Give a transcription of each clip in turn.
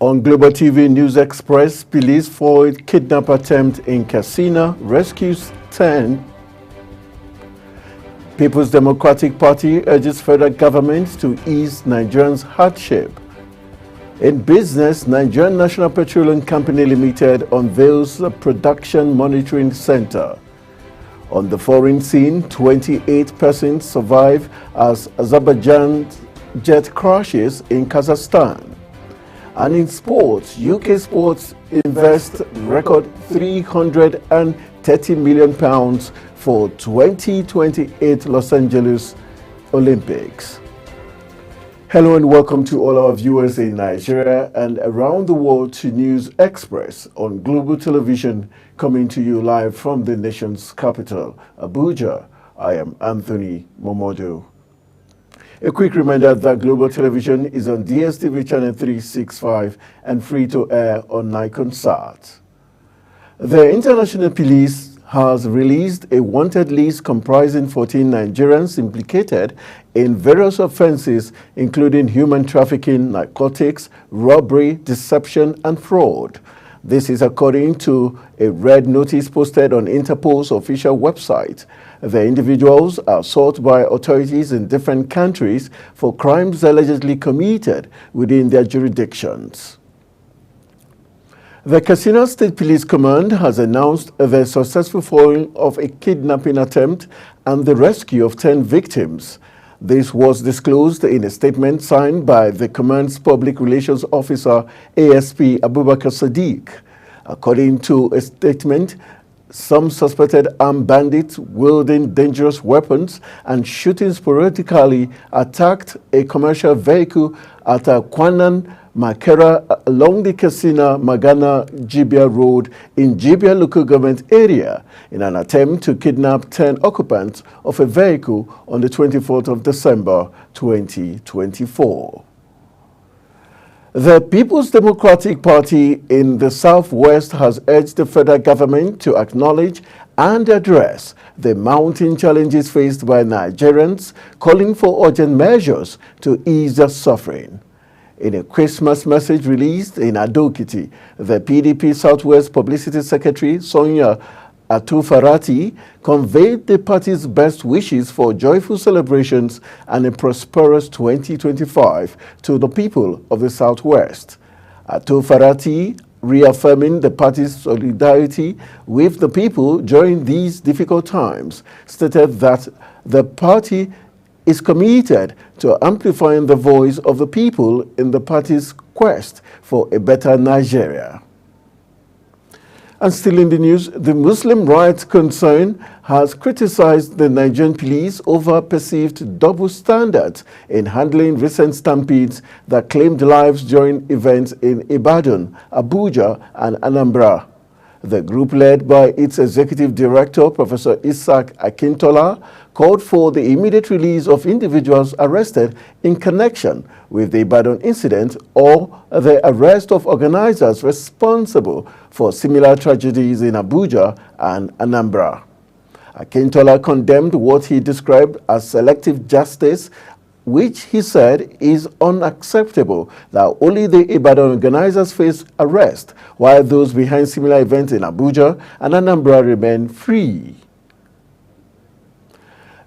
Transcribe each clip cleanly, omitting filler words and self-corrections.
On Global TV News Express, police foiled kidnap attempt in Katsina, rescues 10. People's Democratic Party urges federal government to ease Nigerians' hardship. In business, Nigerian National Petroleum Company Limited unveils a production monitoring center. On the foreign scene, 28 persons survive as Azerbaijan jet crashes in Kazakhstan. And in sports, UK Sports invest record £330 million for 2028 Los Angeles Olympics. Hello and welcome to all our viewers in Nigeria and around the world to News Express on Global Television, coming to you live from the nation's capital, Abuja. I am Anthony Momodu. A quick reminder that Global Television is on DSTV channel 365 and free to air on Nikonsat. The International Police has released a wanted list comprising 14 Nigerians implicated in various offenses, including human trafficking, narcotics, robbery, deception, and fraud. This is according to a red notice posted on Interpol's official website. The individuals are sought by authorities in different countries for crimes allegedly committed within their jurisdictions. The Katsina State Police Command has announced the successful foiling of a kidnapping attempt and the rescue of 10 victims. This was disclosed in a statement signed by the command's public relations officer, ASP Abubakar Sadiq. According to a statement, some suspected armed bandits wielding dangerous weapons and shooting sporadically attacked a commercial vehicle at Kwanan Makera along the Katsina-Magana-Jibia Road in Jibia local government area in an attempt to kidnap 10 occupants of a vehicle on the 24th of December 2024. The People's Democratic Party in the Southwest has urged the federal government to acknowledge and address the mounting challenges faced by Nigerians, calling for urgent measures to ease their suffering. In a Christmas message released in Ado-Ekiti, the PDP Southwest Publicity Secretary Sonia Atufarati conveyed the party's best wishes for joyful celebrations and a prosperous 2025 to the people of the Southwest. Atufarati, reaffirming the party's solidarity with the people during these difficult times, stated that the party is committed to amplifying the voice of the people in the party's quest for a better Nigeria. And still in the news, the Muslim Rights Concern has criticized the Nigerian police over perceived double standards in handling recent stampedes that claimed lives during events in Ibadan, Abuja, and Anambra. The group, led by its executive director, Professor Isaac Akintola, called for the immediate release of individuals arrested in connection with the Ibadan incident or the arrest of organizers responsible for similar tragedies in Abuja and Anambra. Akintola condemned what he described as selective justice, which he said is unacceptable, that only the Ibadan organizers face arrest, while those behind similar events in Abuja and Anambra remain free.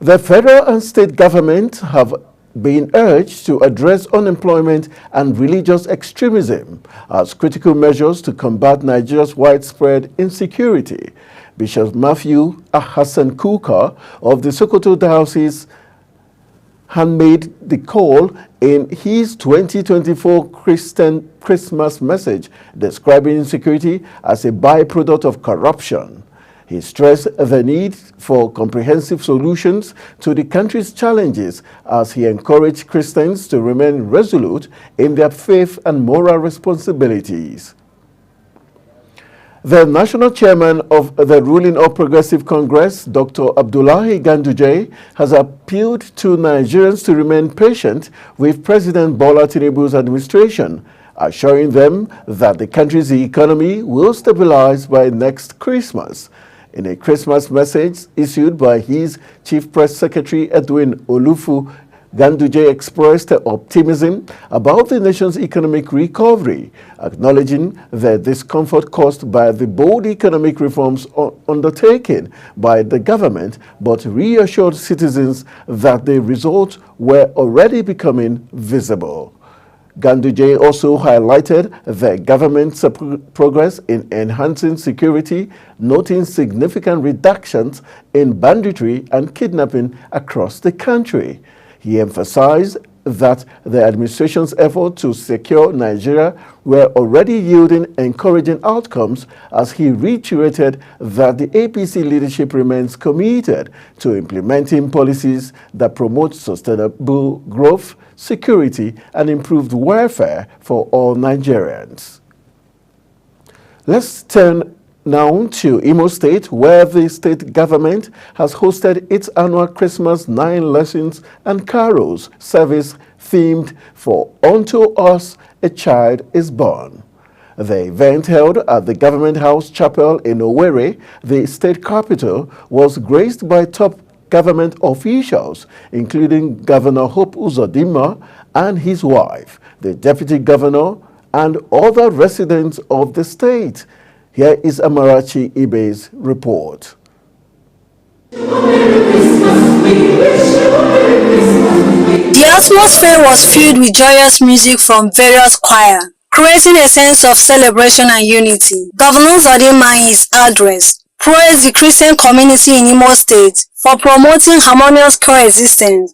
The federal and state government have been urged to address unemployment and religious extremism as critical measures to combat Nigeria's widespread insecurity. Bishop Matthew Hassan Kuka of the Sokoto Diocese had made the call in his 2024 Christian Christmas message, describing insecurity as a byproduct of corruption. He stressed the need for comprehensive solutions to the country's challenges as he encouraged Christians to remain resolute in their faith and moral responsibilities. The national chairman of the ruling All Progressive Congress, Dr. Abdullahi Ganduje, has appealed to Nigerians to remain patient with President Bola Tinubu's administration, assuring them that the country's economy will stabilize by next Christmas. In a Christmas message issued by his Chief Press Secretary Edwin Olufu Ganduje expressed optimism about the nation's economic recovery, acknowledging the discomfort caused by the bold economic reforms undertaken by the government, but reassured citizens that the results were already becoming visible. Ganduje also highlighted the government's progress in enhancing security, noting significant reductions in banditry and kidnapping across the country. He emphasized that the administration's efforts to secure Nigeria were already yielding encouraging outcomes, as he reiterated that the APC leadership remains committed to implementing policies that promote sustainable growth, security, and improved welfare for all Nigerians. Let's turn now to Imo State, where the state government has hosted its annual Christmas 9 Lessons and Carols service themed for Unto Us a Child is Born. The event, held at the Government House Chapel in Owerri, the state capital, was graced by top government officials, including Governor Hope Uzodinma and his wife, the Deputy Governor, and other residents of the state. Here is Amarachi Ibe's report. The atmosphere was filled with joyous music from various choirs, creating a sense of celebration and unity. Governor Uzodinma, in his address, praised the Christian community in Imo State for promoting harmonious coexistence.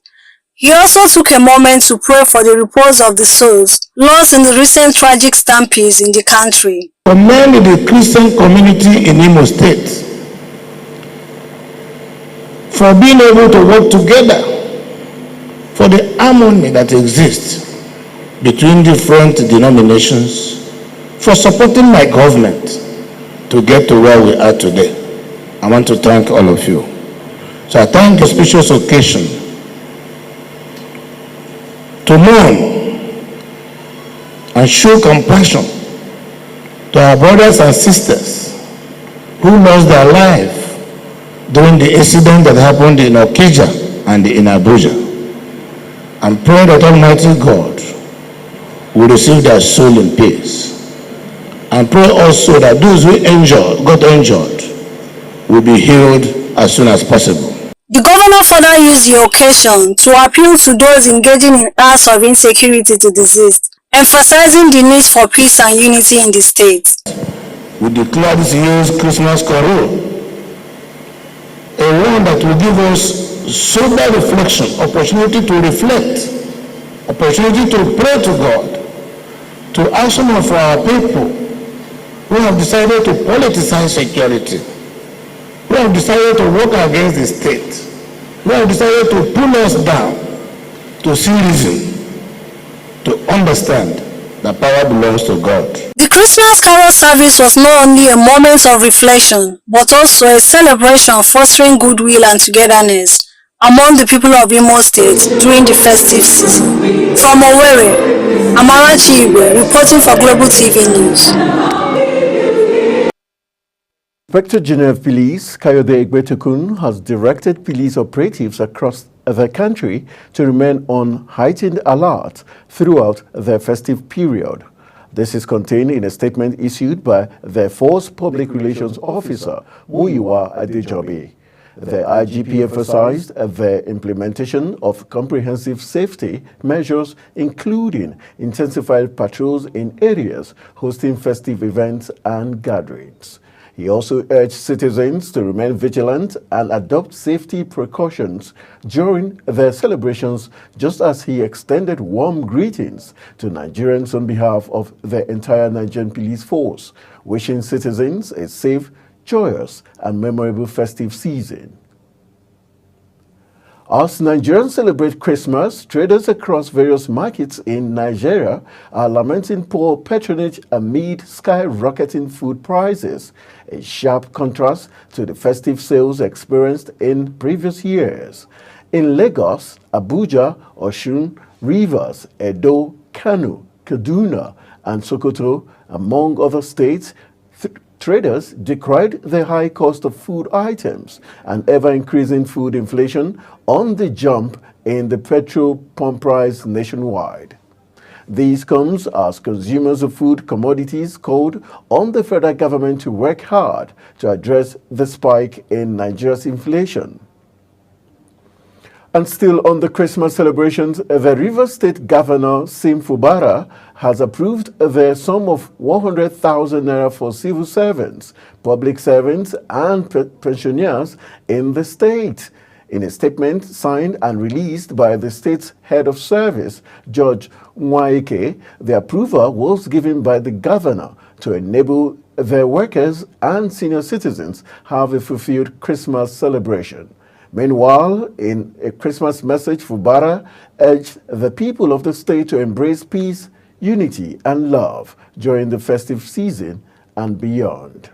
He also took a moment to pray for the repose of the souls lost in the recent tragic stampedes in the country. Commend the Christian community in Imo State for being able to work together for the harmony that exists between different denominations, for supporting my government to get to where we are today. I want to thank all of you. So I thank the special occasion to mourn and show compassion to our brothers and sisters who lost their life during the incident that happened in Okija and in Abuja, and pray that Almighty God will receive their soul in peace, and pray also that those who got injured will be healed as soon as possible. The governor further used the occasion to appeal to those engaging in acts of insecurity to desist, emphasizing the need for peace and unity in the state. We declare this year's Christmas Carol a one that will give us sober reflection, opportunity to reflect, opportunity to pray to God, to ask some of our people who have decided to politicize security, who have decided to work against the state, who have decided to pull us down, to see reason, to understand that power belongs to God. The Christmas Carol service was not only a moment of reflection, but also a celebration fostering goodwill and togetherness among the people of Imo State during the festive season. From Owerri, Amarachi Ibe reporting for Global TV News. Inspector General of Police Kayode Egbetukun has directed police operatives across the country to remain on heightened alert throughout the festive period. This is contained in a statement issued by the Force Public Relations Officer, Muyiwa Adejobi. The IGP emphasized the implementation of comprehensive safety measures, including intensified patrols in areas hosting festive events and gatherings. He also urged citizens to remain vigilant and adopt safety precautions during their celebrations, just as he extended warm greetings to Nigerians on behalf of the entire Nigerian police force, wishing citizens a safe, joyous, and memorable festive season. As Nigerians celebrate Christmas, traders across various markets in Nigeria are lamenting poor patronage amid skyrocketing food prices, a sharp contrast to the festive sales experienced in previous years. In Lagos, Abuja, Osun, Rivers, Edo, Kano, Kaduna, and Sokoto, among other states, traders decried the high cost of food items and ever-increasing food inflation on the jump in the petrol pump price nationwide. This comes as consumers of food commodities called on the federal government to work hard to address the spike in Nigeria's inflation. And still on the Christmas celebrations, the Rivers State Governor Sim Fubara has approved the sum of 100,000 naira for civil servants, public servants, and pensioners in the state. In a statement signed and released by the state's head of service, George Nwaike, the approval was given by the governor to enable their workers and senior citizens have a fulfilled Christmas celebration. Meanwhile, in a Christmas message, Fubara urged the people of the state to embrace peace, unity, and love during the festive season and beyond.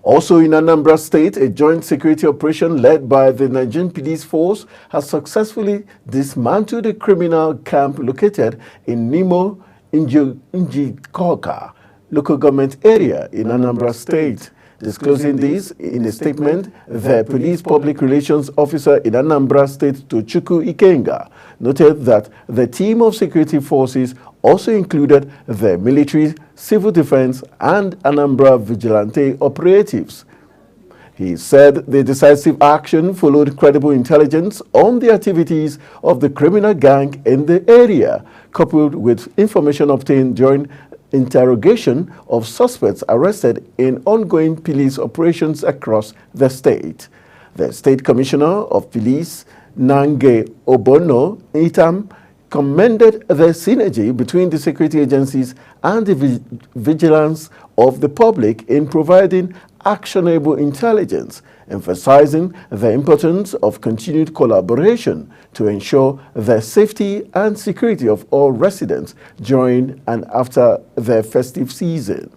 Also in Anambra State, a joint security operation led by the Nigerian Police Force has successfully dismantled a criminal camp located in Nimo Njikoka local government area in Anambra State. Disclosing this in a statement, the Police Public Relations Officer in Anambra State, Tochukwu Ikenga, noted that the team of security forces also included the military, civil defense, and Anambra vigilante operatives. He said the decisive action followed credible intelligence on the activities of the criminal gang in the area, coupled with information obtained during interrogation of suspects arrested in ongoing police operations across the state. The State Commissioner of Police, Nange Obono Itam, commended the synergy between the security agencies and the vigilance of the public in providing actionable intelligence, emphasizing the importance of continued collaboration to ensure the safety and security of all residents during and after the festive season.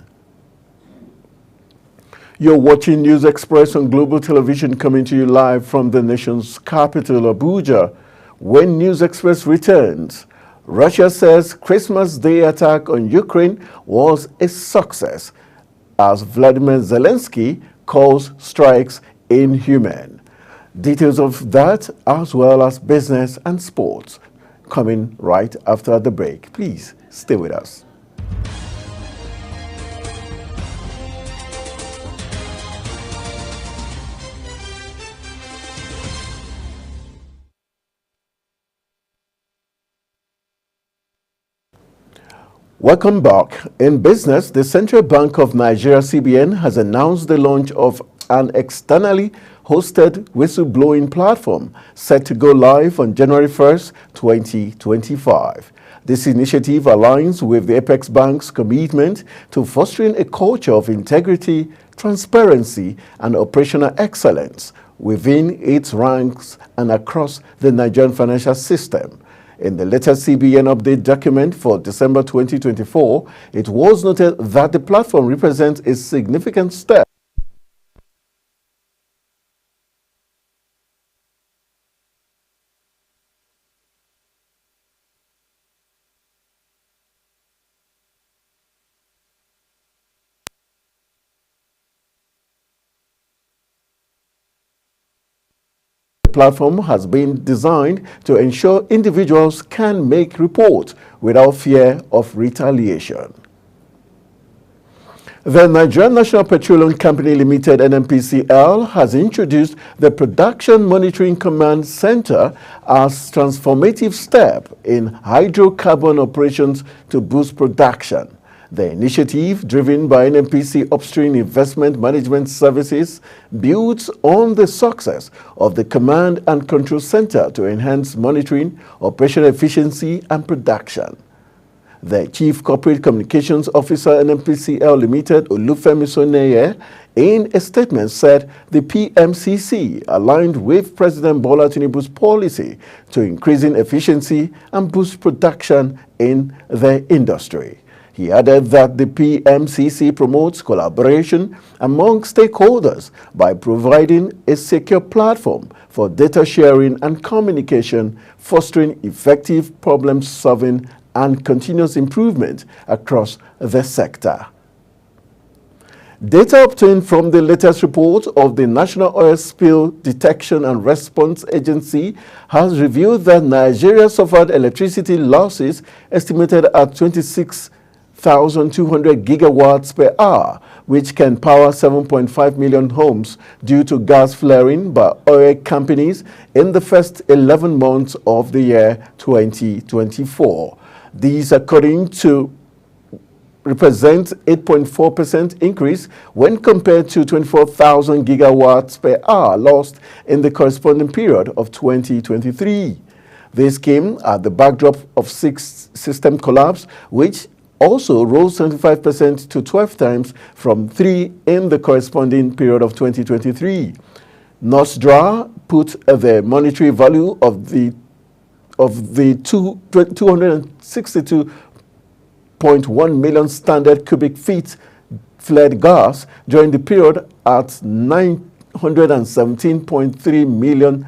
You're watching News Express on Global Television, coming to you live from the nation's capital, Abuja. When News Express returns, Russia says Christmas Day attack on Ukraine was a success, as Vladimir Zelensky calls strikes inhuman. Details of that, as well as business and sports, coming right after the break. Please stay with us. Welcome back. In business, the Central Bank of Nigeria, CBN, has announced the launch of an externally hosted whistleblowing platform set to go live on January 1st, 2025. This initiative aligns with the Apex Bank's commitment to fostering a culture of integrity, transparency, and operational excellence within its ranks and across the Nigerian financial system. In the latest CBN update document for December 2024, it was noted that the platform represents a significant step platform has been designed to ensure individuals can make reports without fear of retaliation. The Nigerian National Petroleum Company Limited, NNPCL, has introduced the Production Monitoring Command Center as a transformative step in hydrocarbon operations to boost production. The initiative, driven by NNPC Upstream Investment Management Services, builds on the success of the Command and Control Center to enhance monitoring, operational efficiency, and production. The Chief Corporate Communications Officer, NNPCL Limited, Olufemi Soneye, in a statement said the PMCC aligned with President Bola Tinubu's policy to increasing efficiency and boost production in the industry. He added that the PMCC promotes collaboration among stakeholders by providing a secure platform for data sharing and communication, fostering effective problem-solving and continuous improvement across the sector. Data obtained from the latest report of the National Oil Spill Detection and Response Agency has revealed that Nigeria suffered electricity losses estimated at 26,200 gigawatts per hour, which can power 7.5 million homes due to gas flaring by oil companies in the first 11 months of the year 2024. These, according to represents 8.4% increase when compared to 24,000 gigawatts per hour lost in the corresponding period of 2023. This came at the backdrop of 6 system collapse, which also rose 75% to 12 times from 3 in the corresponding period of 2023. NOSDRA put the monetary value of the 262.1 million standard cubic feet fled gas during the period at $917.3 million,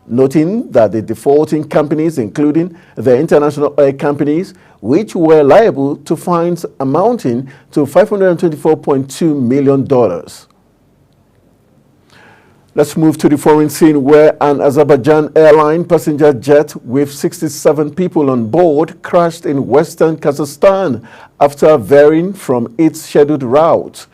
noting that the defaulting companies, including the international oil companies, which were liable to fines amounting to $524.2 million. Let's move to the foreign scene, where an Azerbaijan airline passenger jet with 67 people on board crashed in western Kazakhstan after veering from its scheduled route.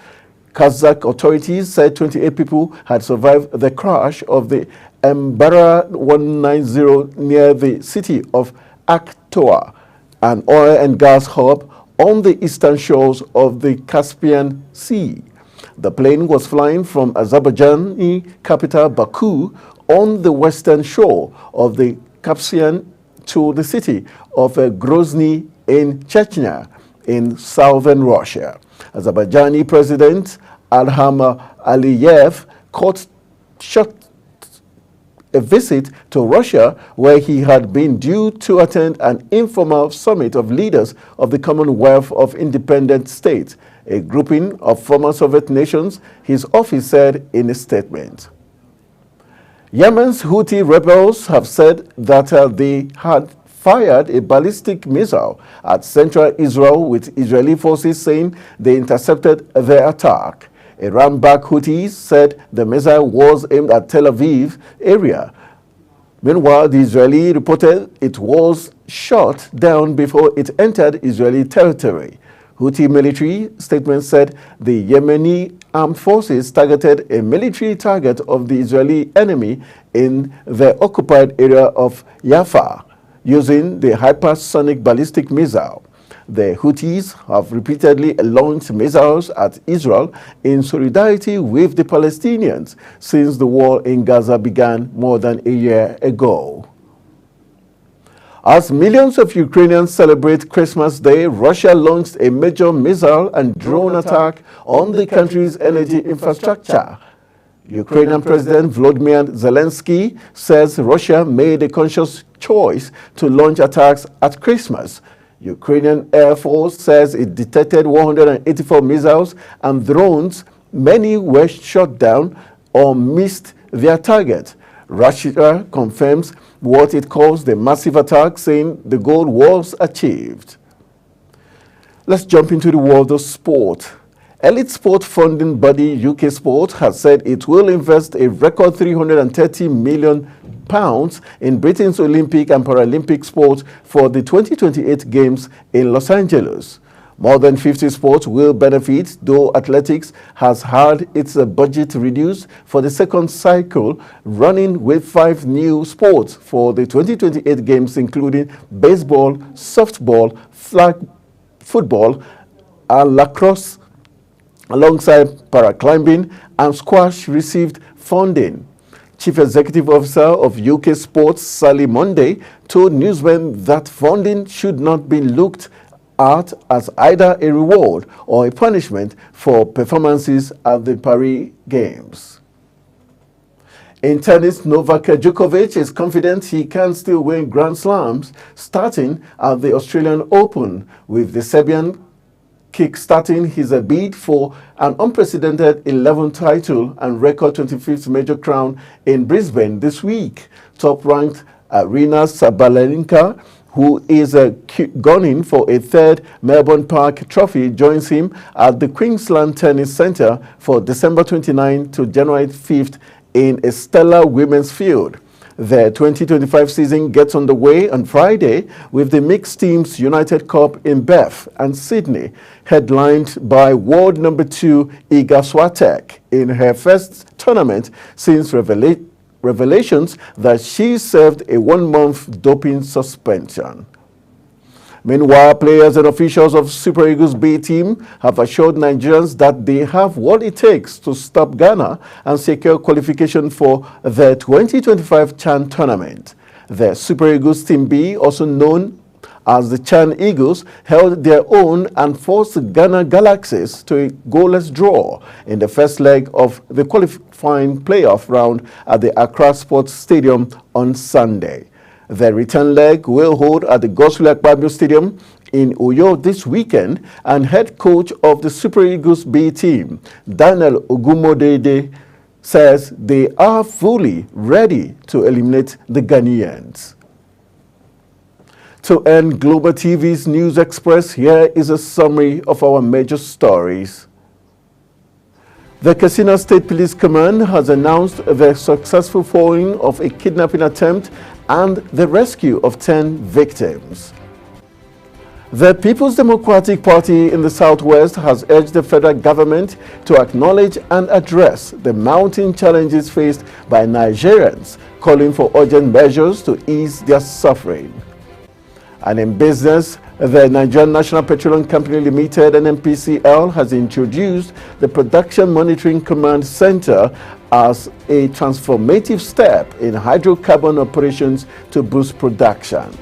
Kazakh authorities said 28 people had survived the crash of the Mbara 190 near the city of Aktau, an oil and gas hub on the eastern shores of the Caspian Sea. The plane was flying from Azerbaijani capital Baku on the western shore of the Caspian to the city of Grozny in Chechnya in southern Russia. Azerbaijani President Ilham Aliyev cut short a visit to Russia, where he had been due to attend an informal summit of leaders of the Commonwealth of Independent States, a grouping of former Soviet nations, his office said in a statement. Yemen's Houthi rebels have said that they had fired a ballistic missile at central Israel, with Israeli forces saying they intercepted their attack. Iran-backed Houthis said the missile was aimed at Tel Aviv area. Meanwhile, the Israeli reported it was shot down before it entered Israeli territory. Houthi military statement said the Yemeni armed forces targeted a military target of the Israeli enemy in the occupied area of Jaffa using the hypersonic ballistic missile. The Houthis have repeatedly launched missiles at Israel in solidarity with the Palestinians since the war in Gaza began more than a year ago. As millions of Ukrainians celebrate Christmas Day, Russia launched a major missile and drone attack on the country's energy infrastructure. Ukrainian President Volodymyr Zelensky says Russia made a conscious choice to launch attacks at Christmas. Ukrainian Air Force says it detected 184 missiles and drones. Many were shot down or missed their target. Russia confirms what it calls the massive attack, saying the goal was achieved. Let's jump into the world of sport. Elite sport funding body UK Sport has said it will invest a record £330 million in Britain's Olympic and Paralympic sport for the 2028 Games in Los Angeles. More than 50 sports will benefit, though athletics has had its budget reduced for the second cycle, running with 5 new sports for the 2028 Games, including baseball, softball, flag football, and lacrosse, alongside paraclimbing and squash received funding. Chief Executive Officer of UK Sports, Sally Monday, told newsmen that funding should not be looked at as either a reward or a punishment for performances at the Paris Games. In tennis, Novak Djokovic is confident he can still win Grand Slams starting at the Australian Open, with the Serbian kick-starting his bid for an unprecedented 11th title and record 25th major crown in Brisbane this week. Top-ranked Aryna Sabalenka who is gunning for a third Melbourne Park trophy, joins him at the Queensland Tennis Centre for December 29 to January 5th in a stellar women's field. The 2025 season gets underway on Friday with the Mixed Teams United Cup in Perth and Sydney, headlined by world number 2 Iga Swiatek in her first tournament since revelations that she served a 1-month doping suspension. Meanwhile, players and officials of Super Eagles B team have assured Nigerians that they have what it takes to stop Ghana and secure qualification for the 2025 CHAN tournament. The Super Eagles Team B, also known as the CHAN Eagles, held their own and forced Ghana Galaxies to a goalless draw in the first leg of the qualifying playoff round at the Accra Sports Stadium on Sunday. The return leg will hold at the Godswill Akpabio Stadium in Uyo this weekend, and head coach of the Super Eagles B team, Daniel Ogumodede, says they are fully ready to eliminate the Ghanaians. To end Global TV's News Express, here is a summary of our major stories. The Katsina State Police Command has announced the successful foiling of a kidnapping attempt and the rescue of 10 victims. The People's Democratic Party in the Southwest has urged the federal government to acknowledge and address the mounting challenges faced by Nigerians, calling for urgent measures to ease their suffering. And in business, the Nigerian National Petroleum Company Limited, NNPCL, has introduced the Production Monitoring Command Center as a transformative step in hydrocarbon operations to boost production.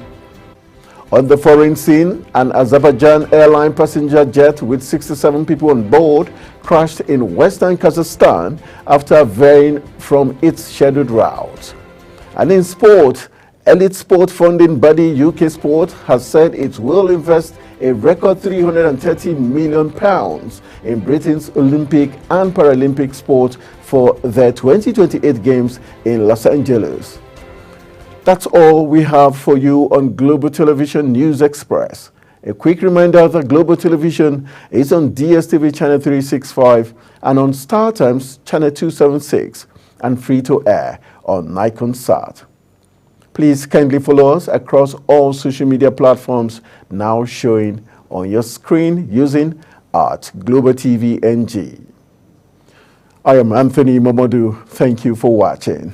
On the foreign scene, an Azerbaijan airline passenger jet with 67 people on board crashed in western Kazakhstan after veering from its scheduled route. And in sport, elite sport funding body UK Sport has said it will invest a record £330 million in Britain's Olympic and Paralympic sport for the 2028 Games in Los Angeles. That's all we have for you on Global Television News Express. A quick reminder that Global Television is on DSTV Channel 365 and on StarTimes Channel 276 and free to air on Nikonsat. Please kindly follow us across all social media platforms now showing on your screen using @GlobalTVNG. I am Anthony Momodu. Thank you for watching.